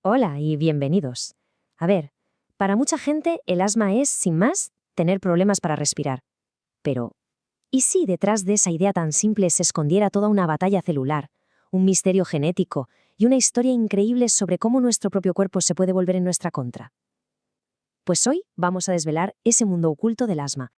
Hola y bienvenidos. A ver, para mucha gente el asma es, sin más, tener problemas para respirar. Pero, ¿y si detrás de esa idea tan simple se escondiera toda una batalla celular, un misterio genético y una historia increíble sobre cómo nuestro propio cuerpo se puede volver en nuestra contra? Pues hoy vamos a desvelar ese mundo oculto del asma.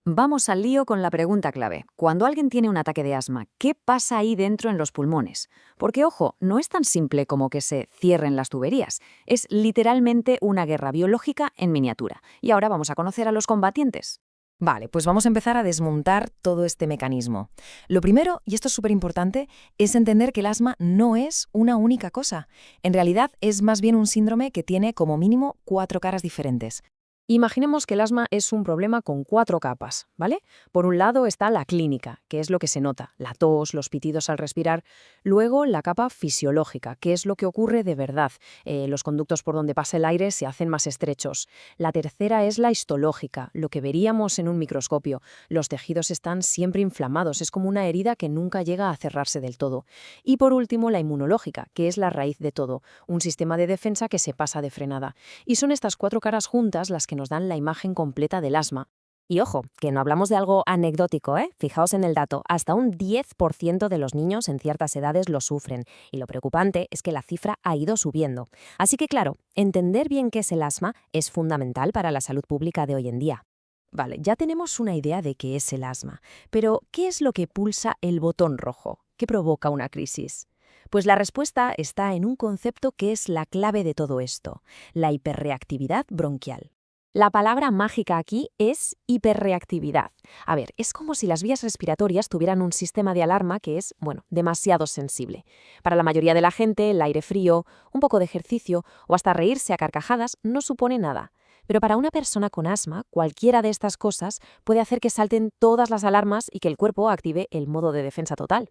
Vamos al lío con la pregunta clave. Cuando alguien tiene un ataque de asma, ¿qué pasa ahí dentro en los pulmones? Porque, ojo, no es tan simple como que se cierren las tuberías. Es literalmente una guerra biológica en miniatura. Y ahora vamos a conocer a los combatientes. Vale, pues vamos a empezar a desmontar todo este mecanismo. Lo primero, y esto es súper importante, es entender que el asma no es una única cosa. En realidad es más bien un síndrome que tiene como mínimo 4 caras diferentes. Imaginemos que el asma es un problema con 4 capas, ¿vale? Por un lado está la clínica, que es lo que se nota, la tos, los pitidos al respirar. Luego la capa fisiológica, que es lo que ocurre de verdad. Los conductos por donde pasa el aire se hacen más estrechos. La tercera es la histológica, lo que veríamos en un microscopio. Los tejidos están siempre inflamados, es como una herida que nunca llega a cerrarse del todo. Y por último la inmunológica, que es la raíz de todo, un sistema de defensa que se pasa de frenada. Y son estas 4 caras juntas las que nos dan la imagen completa del asma. Y ojo, que no hablamos de algo anecdótico, ¿eh? Fijaos en el dato, hasta un 10% de los niños en ciertas edades lo sufren, y lo preocupante es que la cifra ha ido subiendo. Así que claro, entender bien qué es el asma es fundamental para la salud pública de hoy en día. Vale, ya tenemos una idea de qué es el asma, pero ¿qué es lo que pulsa el botón rojo? ¿Qué provoca una crisis? Pues la respuesta está en un concepto que es la clave de todo esto, la hiperreactividad bronquial. La palabra mágica aquí es hiperreactividad. A ver, es como si las vías respiratorias tuvieran un sistema de alarma que es, bueno, demasiado sensible. Para la mayoría de la gente, el aire frío, un poco de ejercicio o hasta reírse a carcajadas no supone nada. Pero para una persona con asma, cualquiera de estas cosas puede hacer que salten todas las alarmas y que el cuerpo active el modo de defensa total.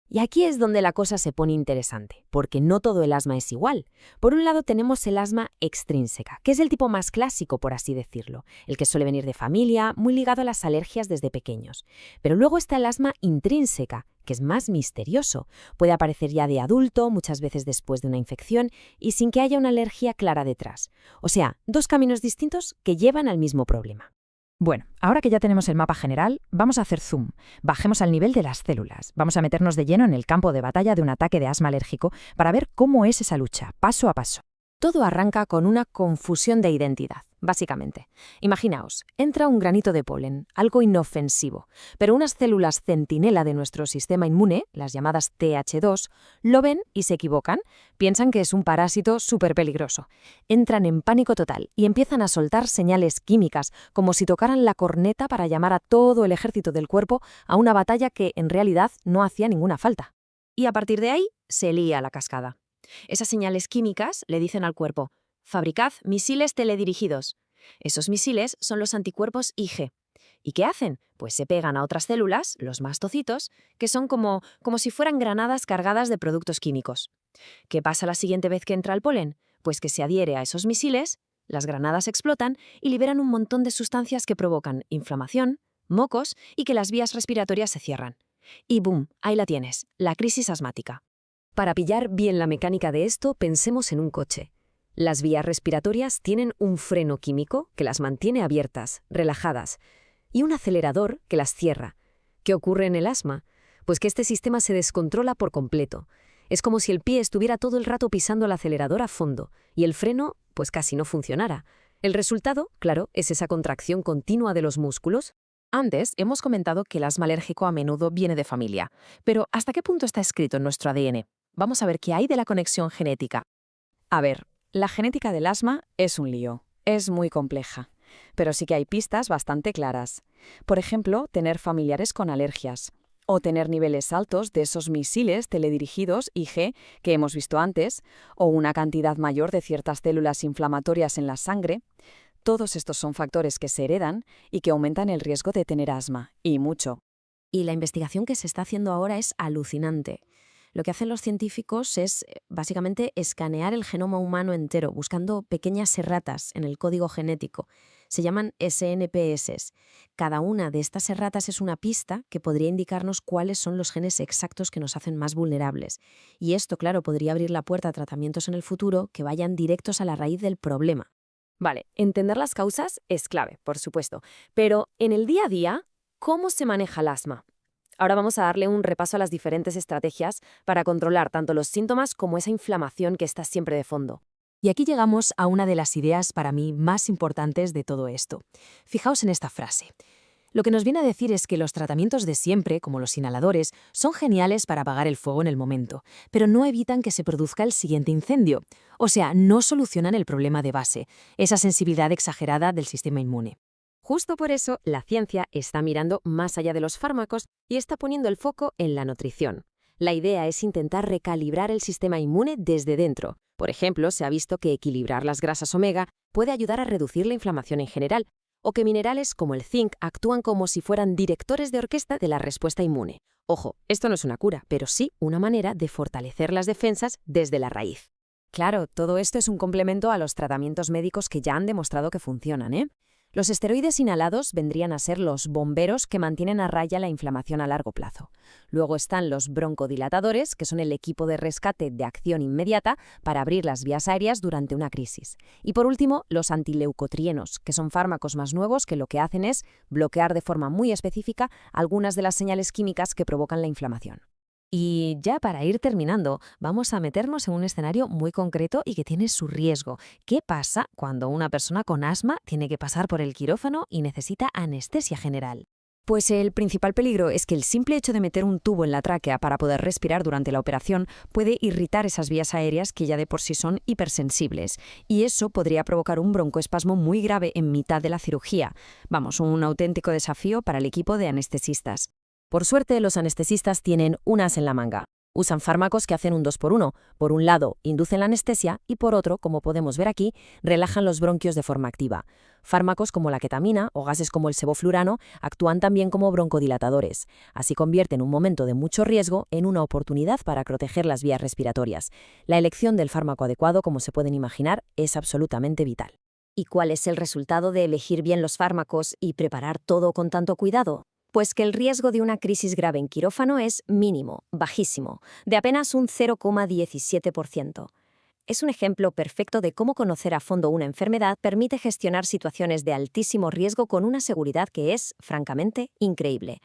Y aquí es donde la cosa se pone interesante, porque no todo el asma es igual. Por un lado tenemos el asma extrínseca, que es el tipo más clásico, por así decirlo, el que suele venir de familia, muy ligado a las alergias desde pequeños. Pero luego está el asma intrínseca, que es más misterioso. Puede aparecer ya de adulto, muchas veces después de una infección, y sin que haya una alergia clara detrás. O sea, 2 caminos distintos que llevan al mismo problema. Bueno, ahora que ya tenemos el mapa general, vamos a hacer zoom. Bajemos al nivel de las células. Vamos a meternos de lleno en el campo de batalla de un ataque de asma alérgico para ver cómo es esa lucha, paso a paso. Todo arranca con una confusión de identidad, básicamente. Imaginaos, entra un granito de polen, algo inofensivo, pero unas células centinela de nuestro sistema inmune, las llamadas TH2, lo ven y se equivocan. Piensan que es un parásito súper peligroso. Entran en pánico total y empiezan a soltar señales químicas, como si tocaran la corneta para llamar a todo el ejército del cuerpo a una batalla que en realidad no hacía ninguna falta. Y a partir de ahí se lía la cascada. Esas señales químicas le dicen al cuerpo: fabricad misiles teledirigidos. Esos misiles son los anticuerpos IG. ¿Y qué hacen? Pues se pegan a otras células, los mastocitos, que son como si fueran granadas cargadas de productos químicos. ¿Qué pasa la siguiente vez que entra el polen? Pues que se adhiere a esos misiles, las granadas explotan y liberan un montón de sustancias que provocan inflamación, mocos y que las vías respiratorias se cierran. Y ¡boom! Ahí la tienes, la crisis asmática. Para pillar bien la mecánica de esto, pensemos en un coche. Las vías respiratorias tienen un freno químico que las mantiene abiertas, relajadas, y un acelerador que las cierra. ¿Qué ocurre en el asma? Pues que este sistema se descontrola por completo. Es como si el pie estuviera todo el rato pisando el acelerador a fondo y el freno, pues casi no funcionara. El resultado, claro, es esa contracción continua de los músculos. Antes hemos comentado que el asma alérgico a menudo viene de familia, pero ¿hasta qué punto está escrito en nuestro ADN? Vamos a ver qué hay de la conexión genética. A ver, la genética del asma es un lío. Es muy compleja. Pero sí que hay pistas bastante claras. Por ejemplo, tener familiares con alergias. O tener niveles altos de esos misiles teledirigidos IG que hemos visto antes, o una cantidad mayor de ciertas células inflamatorias en la sangre. Todos estos son factores que se heredan y que aumentan el riesgo de tener asma, y mucho. Y la investigación que se está haciendo ahora es alucinante. Lo que hacen los científicos es básicamente escanear el genoma humano entero, buscando pequeñas erratas en el código genético. Se llaman SNPS. Cada una de estas erratas es una pista que podría indicarnos cuáles son los genes exactos que nos hacen más vulnerables. Y esto, claro, podría abrir la puerta a tratamientos en el futuro que vayan directos a la raíz del problema. Vale, entender las causas es clave, por supuesto. Pero en el día a día, ¿cómo se maneja el asma? Ahora vamos a darle un repaso a las diferentes estrategias para controlar tanto los síntomas como esa inflamación que está siempre de fondo. Y aquí llegamos a una de las ideas para mí más importantes de todo esto. Fijaos en esta frase. Lo que nos viene a decir es que los tratamientos de siempre, como los inhaladores, son geniales para apagar el fuego en el momento, pero no evitan que se produzca el siguiente incendio. O sea, no solucionan el problema de base, esa sensibilidad exagerada del sistema inmune. Justo por eso, la ciencia está mirando más allá de los fármacos y está poniendo el foco en la nutrición. La idea es intentar recalibrar el sistema inmune desde dentro. Por ejemplo, se ha visto que equilibrar las grasas omega puede ayudar a reducir la inflamación en general, o que minerales como el zinc actúan como si fueran directores de orquesta de la respuesta inmune. Ojo, esto no es una cura, pero sí una manera de fortalecer las defensas desde la raíz. Claro, todo esto es un complemento a los tratamientos médicos que ya han demostrado que funcionan, ¿eh? Los esteroides inhalados vendrían a ser los bomberos que mantienen a raya la inflamación a largo plazo. Luego están los broncodilatadores, que son el equipo de rescate de acción inmediata para abrir las vías aéreas durante una crisis. Y por último, los antileucotrienos, que son fármacos más nuevos que lo que hacen es bloquear de forma muy específica algunas de las señales químicas que provocan la inflamación. Y ya para ir terminando, vamos a meternos en un escenario muy concreto y que tiene su riesgo. ¿Qué pasa cuando una persona con asma tiene que pasar por el quirófano y necesita anestesia general? Pues el principal peligro es que el simple hecho de meter un tubo en la tráquea para poder respirar durante la operación puede irritar esas vías aéreas que ya de por sí son hipersensibles, y eso podría provocar un broncoespasmo muy grave en mitad de la cirugía. Vamos, un auténtico desafío para el equipo de anestesistas. Por suerte, los anestesistas tienen un as en la manga. Usan fármacos que hacen un 2x1. Por un lado, inducen la anestesia y por otro, como podemos ver aquí, relajan los bronquios de forma activa. Fármacos como la ketamina o gases como el sevoflurano actúan también como broncodilatadores. Así convierten un momento de mucho riesgo en una oportunidad para proteger las vías respiratorias. La elección del fármaco adecuado, como se pueden imaginar, es absolutamente vital. ¿Y cuál es el resultado de elegir bien los fármacos y preparar todo con tanto cuidado? Pues que el riesgo de una crisis grave en quirófano es mínimo, bajísimo, de apenas un 0,17%. Es un ejemplo perfecto de cómo conocer a fondo una enfermedad permite gestionar situaciones de altísimo riesgo con una seguridad que es, francamente, increíble.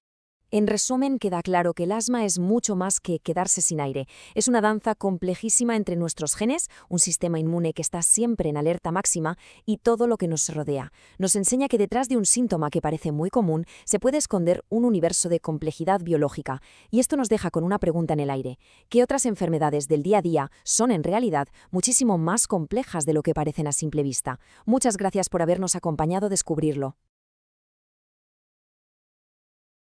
En resumen, queda claro que el asma es mucho más que quedarse sin aire. Es una danza complejísima entre nuestros genes, un sistema inmune que está siempre en alerta máxima y todo lo que nos rodea. Nos enseña que detrás de un síntoma que parece muy común se puede esconder un universo de complejidad biológica. Y esto nos deja con una pregunta en el aire. ¿Qué otras enfermedades del día a día son en realidad muchísimo más complejas de lo que parecen a simple vista? Muchas gracias por habernos acompañado a descubrirlo.